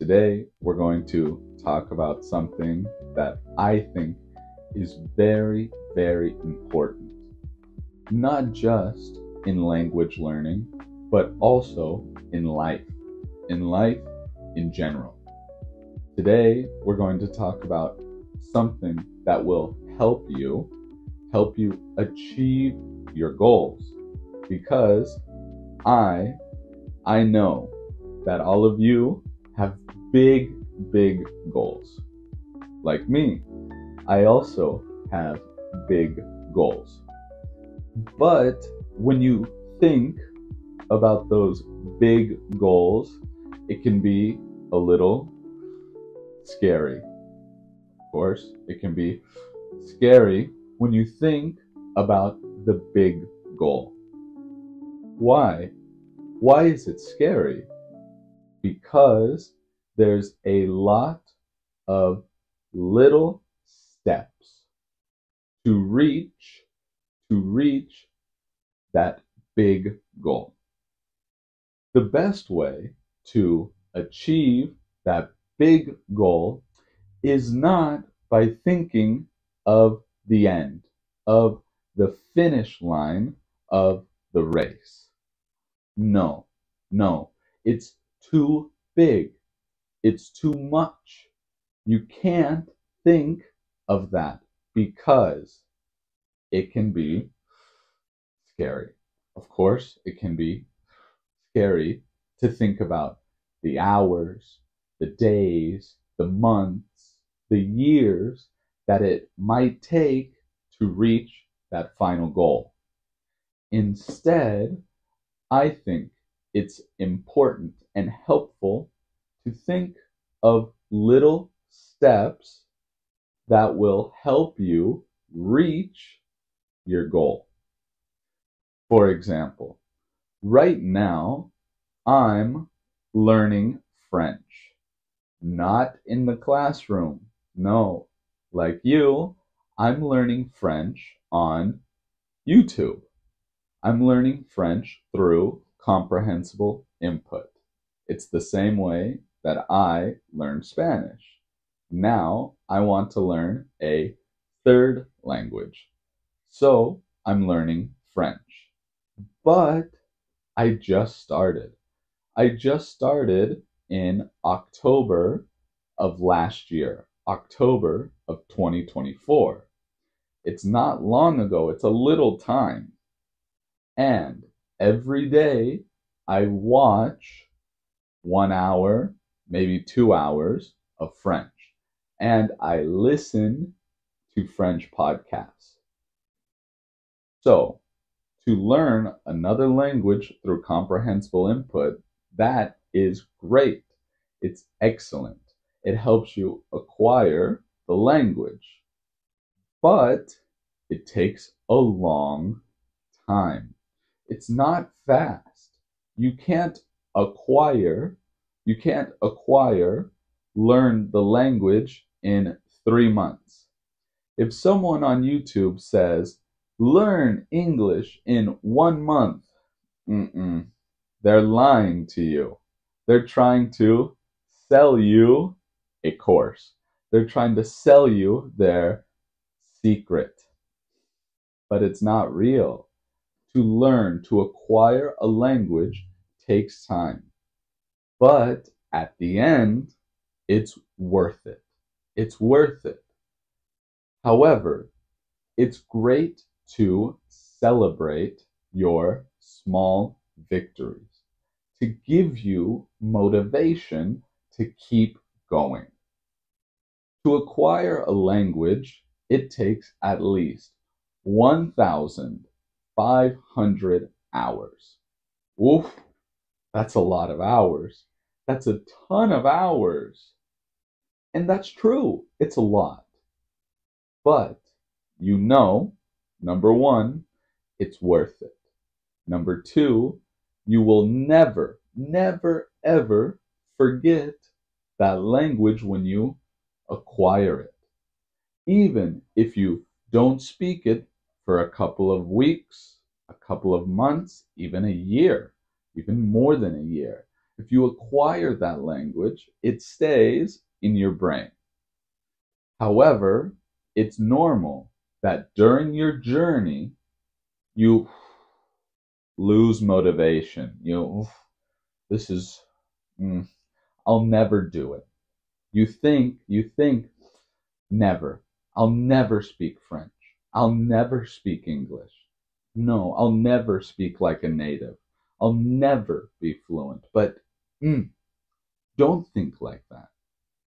Today, we're going to talk about something that I think is very, very important, not just in language learning, but also in life in general. Today, we're going to talk about something that will help you achieve your goals, because I know that all of you have big goals. Like me, I also have big goals. But when you think about those big goals, it can be a little scary. Of course, it can be scary when you think about the big goal. Why? Why is it scary? Because there's a lot of little steps to reach that big goal. The best way to achieve that big goal is not by thinking of the end, of the finish line of the race. No, it's too big. It's too much. You can't think of that because it can be scary. Of course, it can be scary to think about the hours, the days, the months, the years that it might take to reach that final goal. Instead, I think it's important and helpful to think of little steps that will help you reach your goal. For example, right now, I'm learning French. Not in the classroom. No, like you, I'm learning French on YouTube. I'm learning French through comprehensible input. It's the same way that I learned Spanish. Now I want to learn a third language. So I'm learning French. But I just started. I just started in October of last year, October of 2024. It's not long ago, it's a little time. And every day I watch 1 hour, maybe 2 hours of French. And I listen to French podcasts. So, to learn another language through comprehensible input, that is great. It's excellent. It helps you acquire the language. But it takes a long time. It's not fast. You can't acquire, learn the language in 3 months. If someone on YouTube says, learn English in 1 month, they're lying to you. They're trying to sell you a course. They're trying to sell you their secret. But it's not real. To learn, to acquire a language takes time. But at the end, it's worth it. It's worth it. However, it's great to celebrate your small victories, to give you motivation to keep going. To acquire a language, it takes at least 1,500 hours. Oof, that's a lot of hours. That's a ton of hours. And that's true, it's a lot. But you know, number one, it's worth it. Number two, you will never, ever forget that language when you acquire it. Even if you don't speak it for a couple of weeks, a couple of months, even a year, even more than a year. If you acquire that language, it stays in your brain. However, it's normal that during your journey, you lose motivation. This is, mm, I'll never do it. You think, never. I'll never speak French. I'll never speak English. No, I'll never speak like a native. I'll never be fluent. But mm, don't think like that.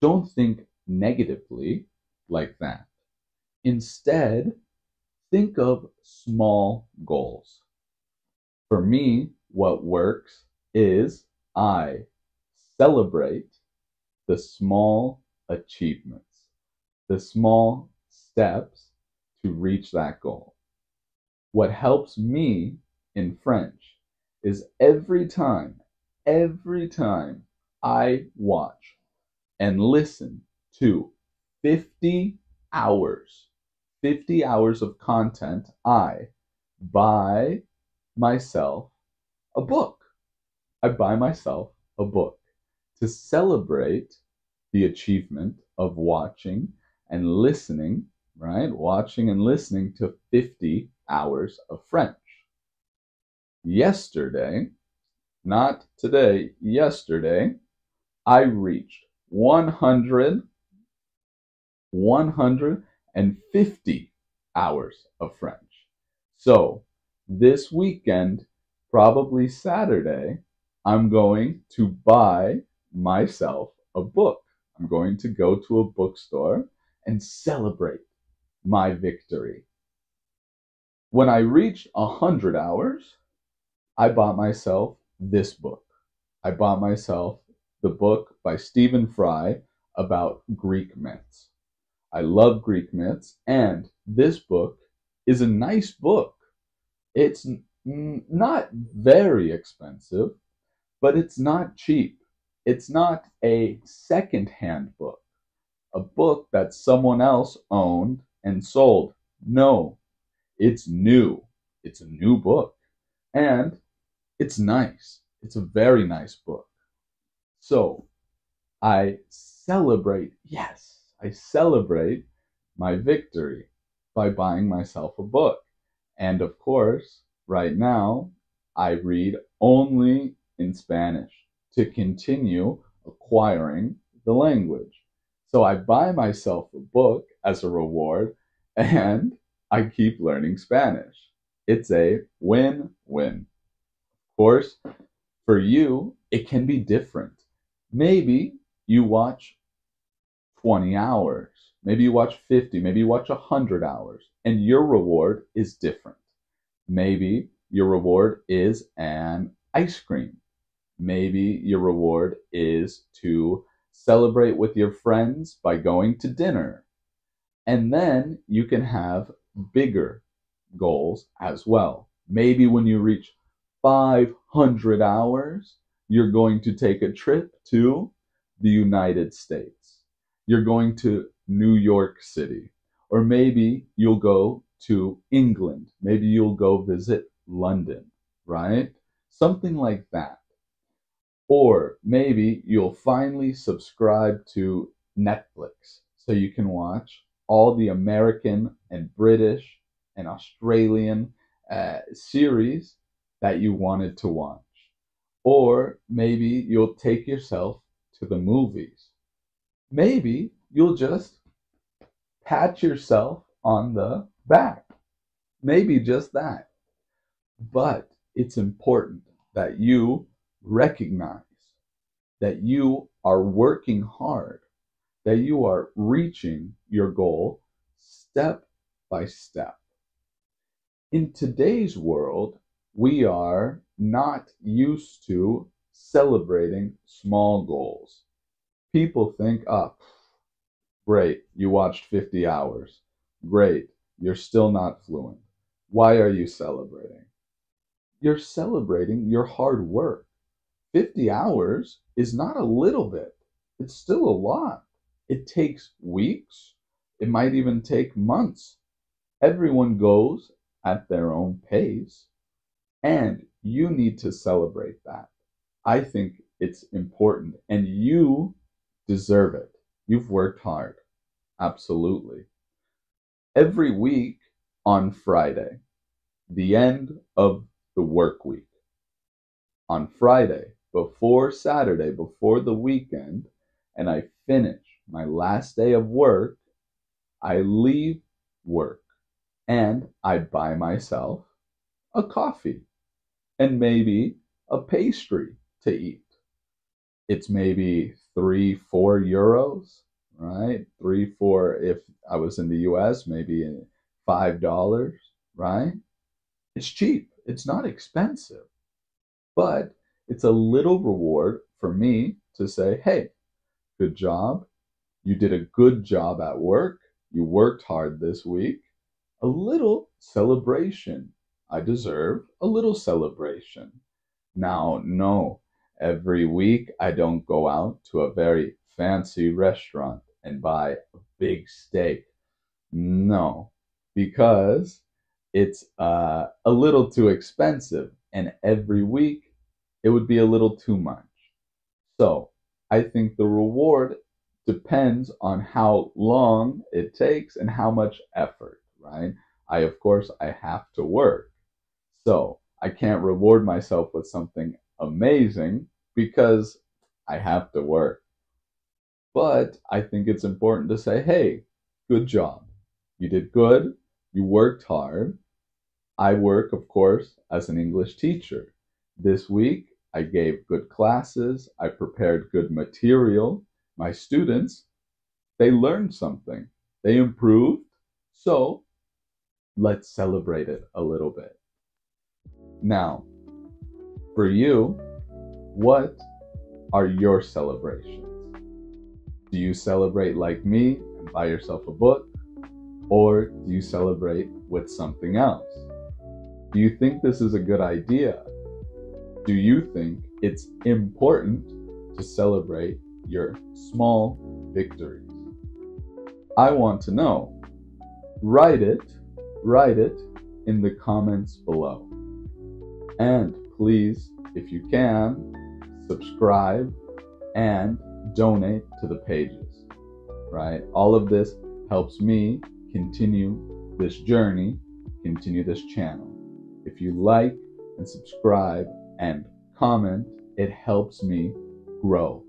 Don't think negatively like that. Instead, think of small goals. For me, what works is I celebrate the small achievements, the small steps to reach that goal. What helps me in French is every time I watch and listen to 50 hours, 50 hours of content, I buy myself a book. I buy myself a book to celebrate the achievement of watching and listening, right? Watching and listening to 50 hours of French. Yesterday, not today, yesterday, I reached 150 hours of French. So this weekend, probably Saturday, I'm going to buy myself a book. I'm going to go to a bookstore and celebrate my victory. When I reached 100 hours, I bought myself this book. I bought myself the book by Stephen Fry about Greek myths. I love Greek myths, and this book is a nice book. It's not very expensive, but it's not cheap. It's not a second-hand book, a book that someone else owned and sold. No, it's new. It's a new book, and it's nice. It's a very nice book. So I celebrate my victory by buying myself a book. And of course, right now, I read only in Spanish to continue acquiring the language. So I buy myself a book as a reward and I keep learning Spanish. It's a win-win. Of course, for you, it can be different. Maybe you watch 20 hours, maybe you watch 50, maybe you watch 100 hours, and your reward is different. Maybe your reward is an ice cream. Maybe your reward is to celebrate with your friends by going to dinner. And then you can have bigger goals as well. Maybe when you reach 500 hours, you're going to take a trip to the United States. You're going to New York City. Or maybe you'll go to England. Maybe you'll go visit London, right? Something like that. Or maybe you'll finally subscribe to Netflix so you can watch all the American and British and Australian series that you wanted to watch. Or maybe you'll take yourself to the movies. Maybe you'll just pat yourself on the back. Maybe just that. But it's important that you recognize that you are working hard, that you are reaching your goal step by step. In today's world, we are not used to celebrating small goals. People think, oh, great, you watched 50 hours. Great, you're still not fluent. Why are you celebrating? You're celebrating your hard work. 50 hours is not a little bit. It's still a lot. It takes weeks. It might even take months. Everyone goes at their own pace, and you need to celebrate that. I think It's important, and you deserve it. You've worked hard. Absolutely. Every week on Friday, the end of the work week, on Friday, before Saturday, before the weekend, and I finish my last day of work, I leave work and I buy myself a coffee and maybe a pastry to eat. It's maybe 3, 4 euros, right? 3, 4, if I was in the US, maybe $5, right? It's cheap. It's not expensive, but it's a little reward for me to say, hey, good job. You did a good job at work. You worked hard this week. A little celebration. I deserve a little celebration. Now, no, every week I don't go out to a very fancy restaurant and buy a big steak. No, because it's a little too expensive, and every week it would be a little too much. So I think the reward depends on how long it takes and how much effort, right? Of course, I have to work. So I can't reward myself with something amazing because I have to work. But I think it's important to say, hey, good job. You did good. You worked hard. I work, of course, as an English teacher. This week, I gave good classes. I prepared good material. My students, they learned something. They improved. So let's celebrate it a little bit. Now, for you, what are your celebrations? Do you celebrate like me and buy yourself a book? Or do you celebrate with something else? Do you think this is a good idea? Do you think it's important to celebrate your small victories? I want to know. Write it in the comments below. And please, if you can, subscribe and donate to the pages, right? All of this helps me continue this journey, continue this channel. If you like and subscribe and comment, it helps me grow.